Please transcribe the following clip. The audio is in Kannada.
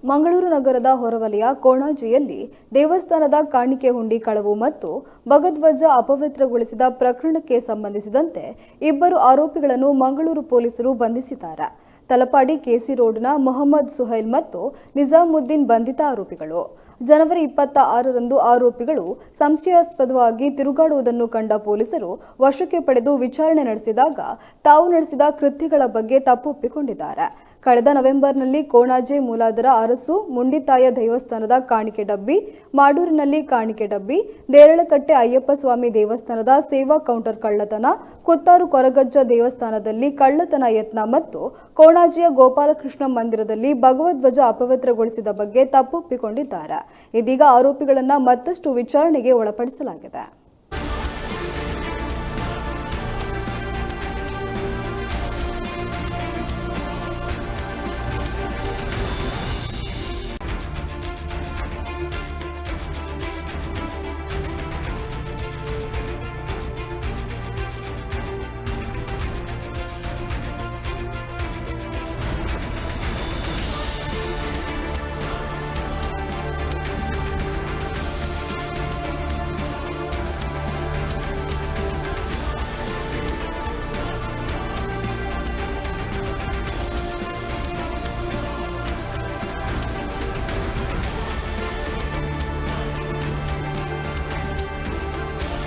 ಮಂಗಳೂರು ನಗರದ ಹೊರವಲಯ ಕೋಣಾಜಿಯಲ್ಲಿ ದೇವಸ್ಥಾನದ ಕಾಣಿಕೆ ಹುಂಡಿ ಕಳವು ಮತ್ತು ಭಗಧ್ವಜ ಅಪವಿತ್ರಗೊಳಿಸಿದ ಪ್ರಕರಣಕ್ಕೆ ಸಂಬಂಧಿಸಿದಂತೆ ಇಬ್ಬರು ಆರೋಪಿಗಳನ್ನು ಮಂಗಳೂರು ಪೊಲೀಸರು ಬಂಧಿಸಿದ್ದಾರೆ. ತಲಪಾಡಿ ಕೆಸಿ ರೋಡ್ನ ಮೊಹಮ್ಮದ್ ಸುಹೈಲ್ ಮತ್ತು ನಿಜಾಮುದ್ದೀನ್ ಬಂಧಿತ ಆರೋಪಿಗಳು. ಜನವರಿ 26ರಂದು ಆರೋಪಿಗಳು ಸಂಶಯಾಸ್ಪದವಾಗಿ ತಿರುಗಾಡುವುದನ್ನು ಕಂಡ ಪೊಲೀಸರು ವಶಕ್ಕೆ ಪಡೆದು ವಿಚಾರಣೆ ನಡೆಸಿದಾಗ ತಾವು ನಡೆಸಿದ ಕೃತ್ಯಗಳ ಬಗ್ಗೆ ತಪ್ಪೊಪ್ಪಿಕೊಂಡಿದ್ದಾರೆ. ಕಳೆದ ನವೆಂಬರ್ನಲ್ಲಿ ಕೋಣಾಜೆ ಮೂಲಾದರ ಅರಸು ಮುಂಡಿತಾಯ ದೇವಸ್ಥಾನದ ಕಾಣಿಕೆ ಡಬ್ಬಿ, ಮಾಡೂರಿನಲ್ಲಿ ಕಾಣಿಕೆ ಡಬ್ಬಿ, ದೇರಳಕಟ್ಟೆ ಅಯ್ಯಪ್ಪ ಸ್ವಾಮಿ ದೇವಸ್ಥಾನದ ಸೇವಾ ಕೌಂಟರ್ ಕಳ್ಳತನ, ಕುತ್ತಾರು ಕೊರಗಜ್ಜ ದೇವಸ್ಥಾನದಲ್ಲಿ ಕಳ್ಳತನ ಯತ್ನ ಮತ್ತು ಕೋಣಾಜಿಯ ಗೋಪಾಲಕೃಷ್ಣ ಮಂದಿರದಲ್ಲಿ ಭಗವಧ್ವಜ ಅಪವಿತ್ರಗೊಳಿಸಿದ ಬಗ್ಗೆ ತಪ್ಪೊಪ್ಪಿಕೊಂಡಿದ್ದಾರೆ. ಇದೀಗ ಆರೋಪಿಗಳನ್ನು ಮತ್ತಷ್ಟು ವಿಚಾರಣೆಗೆ ಒಳಪಡಿಸಲಾಗಿದೆ.